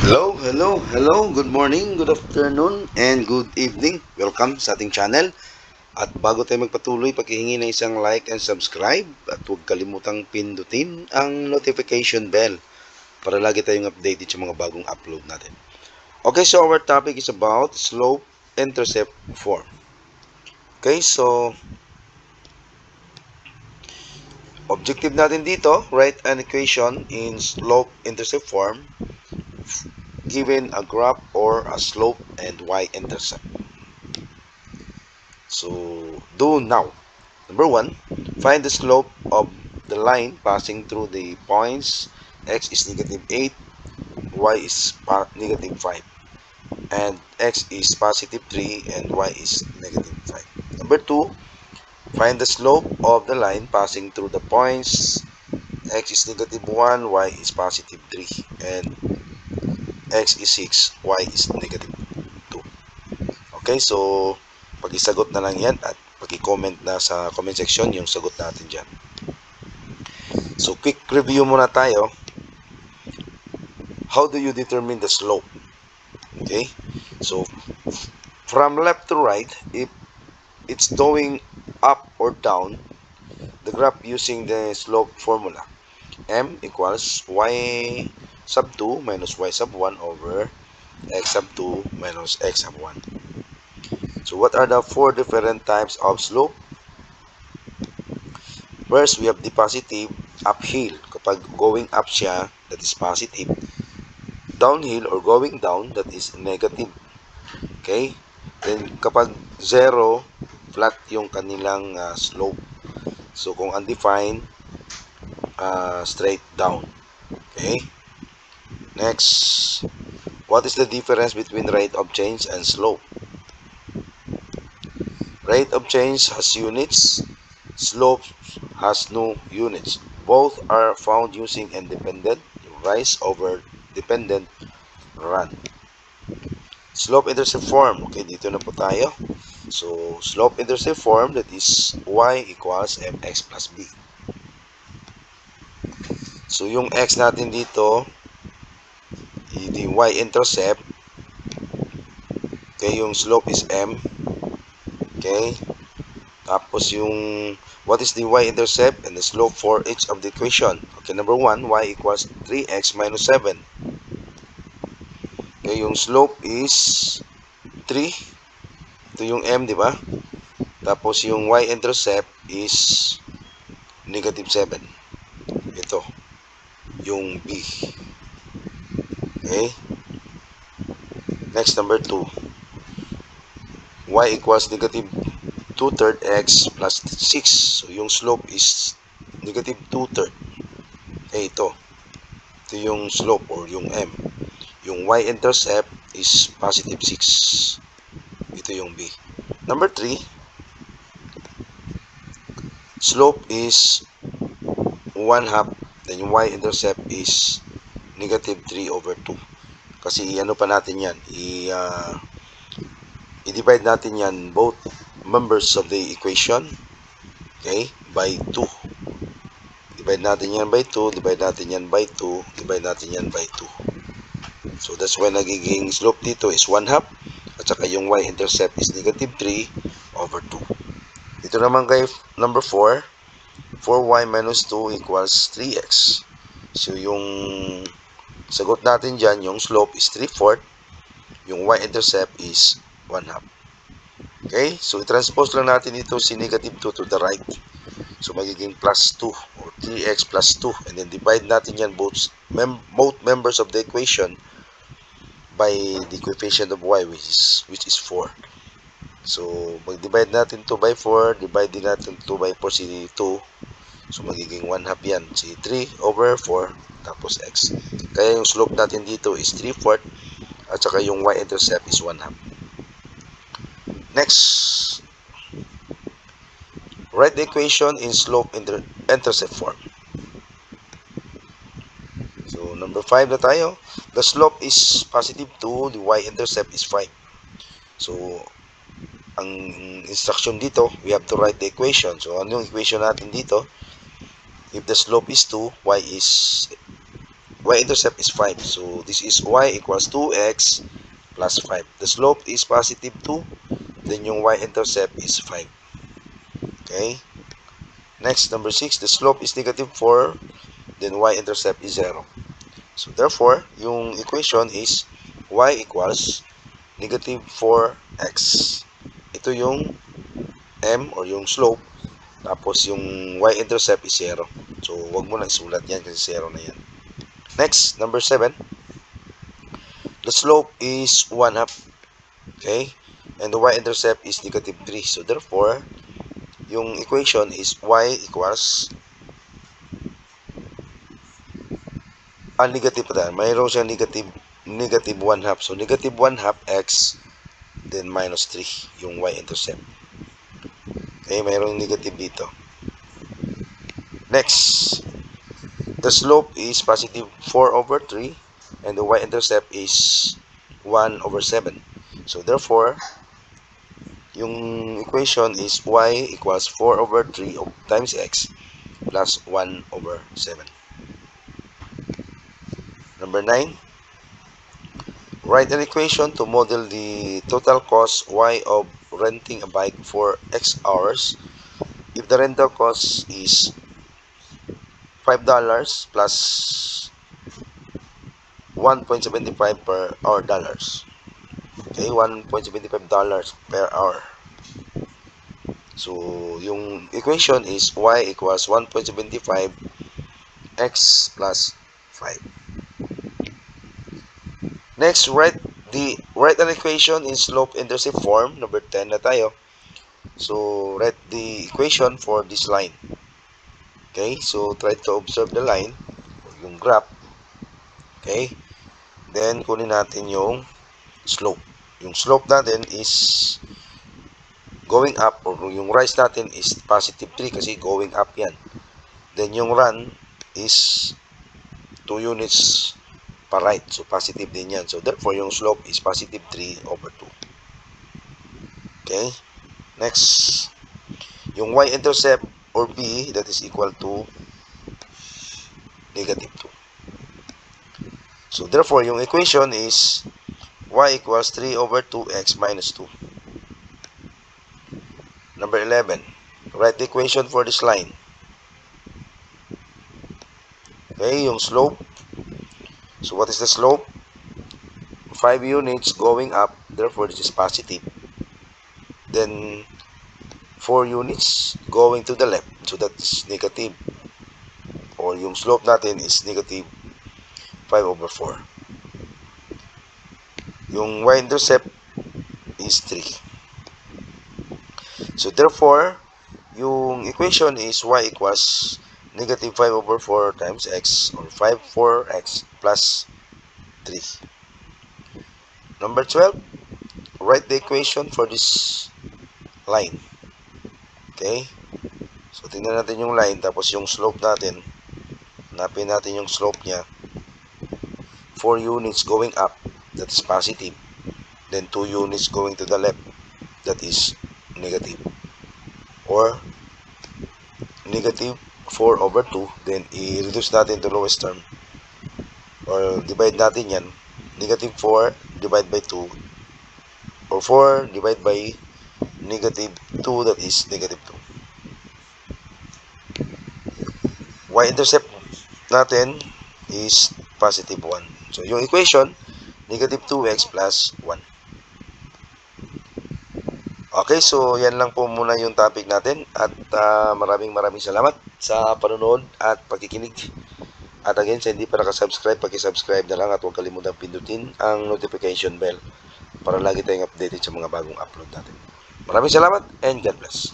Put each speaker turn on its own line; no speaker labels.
Hello, good morning, good afternoon, and good evening. Welcome sa ating channel. At bago tayo magpatuloy, pakihingi ng isang like and subscribe at huwag kalimutang pindutin ang notification bell para lagi tayong updated sa mga bagong upload natin. Okay, so our topic is about slope-intercept form. Okay, so objective natin dito, write an equation in slope-intercept form given a graph or a slope and y-intercept. So, do now. Number 1, find the slope of the line passing through the points x is negative 8, y is negative 5, and x is positive 3, and y is negative 5. Number 2, find the slope of the line passing through the points x is negative 1, y is positive 3, and x is 6, y is negative 2. Okay, so pag-isagot na lang yan at pag-comment na sa comment section yung sagot natin dyan. So, quick review muna tayo. How do you determine the slope? Okay, so from left to right, if it's going up or down, the graph using the slope formula. M equals y sub 2 minus y sub 1 over x sub 2 minus x sub 1. So, what are the 4 different types of slope? First, we have the positive uphill. Kapag going up siya, that is positive. Downhill or going down, that is negative. Okay? Then, kapag 0, flat yung kanilang slope. So, kung undefined, straight down. Okay? Next, what is the difference between rate of change and slope? Rate of change has units, slope has no units. Both are found using independent rise over dependent run. Slope-intercept form. Okay, dito na po tayo. So, slope-intercept form, that is y equals mx plus b. So, yung x natin dito, yung y-intercept, okay, yung slope is m. Okay, tapos yung what is the y-intercept and the slope for each of the equation. Okay, number 1, y equals 3x minus 7. Okay, yung slope is 3. Ito yung m, di ba? Tapos yung y-intercept is negative 7. Ito, yung b. Okay? Next, number 2. Y equals negative 2/3 x plus 6. So, yung slope is negative 2/3. Okay, ito. Ito yung slope or yung m. Yung y-intercept is positive 6. Ito yung b. Number 3, slope is 1/2. Then yung y-intercept is negative 3 over 2. Kasi ano pa natin yan? I-divide natin yan both members of the equation. Okay? By 2. Divide natin yan by 2. Divide natin yan by 2. Divide natin yan by 2. So, that's why nagiging slope dito is 1/2. At saka yung y-intercept is negative 3 over 2. Dito naman kay number 4. 4y minus 2 equals 3x. So, yung sagot natin dyan, yung slope is 3/4. Yung y-intercept is 1/2. Okay? So, i-transpose lang natin ito si negative 2 to the right. So, magiging plus 2 or 3x plus 2. And then, divide natin yan both members of the equation by the coefficient of y, which is 4. So, mag-divide natin 2 by 4. Divide din natin 2 by 4 si 2. So, magiging 1/2 yan. Si 3 over 4 tapos x. Kaya yung slope natin dito is 3/4 at saka yung y-intercept is 1/2. Next, write the equation in slope-intercept form. So, number 5 na tayo. The slope is positive 2, the y-intercept is 5. So, ang instruction dito, we have to write the equation. So, ano yung equation natin dito? If the slope is 2, y is y-intercept is 5. So this is y equals 2x plus 5. The slope is positive 2. Then yung y-intercept is 5. Okay? Next, number 6, the slope is negative 4. Then y-intercept is 0. So therefore, yung equation is y equals negative 4x. Ito yung m or yung slope. Tapos yung y-intercept is 0. So wag mo na isulat yan kasi 0 na yan. Next, number 7. The slope is 1/2. Okay? And the y-intercept is negative 3. So therefore, yung equation is y equals negative pa tayo. Mayroon siyang negative 1/2. So negative 1/2 x then minus 3 yung y-intercept. Okay, mayroong negative dito. Next, the slope is positive 4/3 and the y-intercept is 1/7. So therefore, yung equation is y equals 4/3 times x plus 1/7. Number 9, write an equation to model the total cost y of renting a bike for x hours if the rental cost is $5 plus 1.75 per hour dollars. Okay, $1.75 per hour. So, yung equation is y equals 1.75 x plus 5. Next, write an equation in slope-intercept form. Number 10 na tayo. So, write the equation for this line. Okay, so try to observe the line, yung graph. Okay, then kunin natin yung slope. Yung slope natin is going up, or yung rise natin is positive 3 kasi going up yan. Then yung run is 2 units pa right, so positive din yan. So therefore yung slope is positive 3/2. Okay, next, yung y-intercept or b, that is equal to negative 2. So therefore yung equation is y equals 3/2x minus 2. Number 11, write the equation for this line. Okay, yung slope. So what is the slope? 5 units going up, therefore this is positive. Then 4 units going to the left, so that's negative. Or yung slope natin is negative 5/4. Yung y-intercept is 3. So therefore, yung equation is y equals negative 5/4 times x, or 4x plus 3. Number 12, write the equation for this line. Okay? So tingnan natin yung line, tapos yung slope natin. Hanapin natin yung slope niya. 4 units going up, that is positive. Then 2 units going to the left, that is negative. Or negative 4/2, then i-reduce natin to lowest term. Or divide natin yan. Negative 4 divided by 2. Or 4 divided by negative 2, that is negative 2. Y-intercept natin is positive 1. So, yung equation, negative 2x plus 1. Okay, so yan lang po muna yung topic natin. At maraming salamat sa panonood at pagkikinig. At again, sa hindi pa nakasubscribe, paki-subscribe na lang at huwag kalimutang pindutin ang notification bell para lagi tayong updated sa mga bagong upload natin. Maraming salamat and God bless.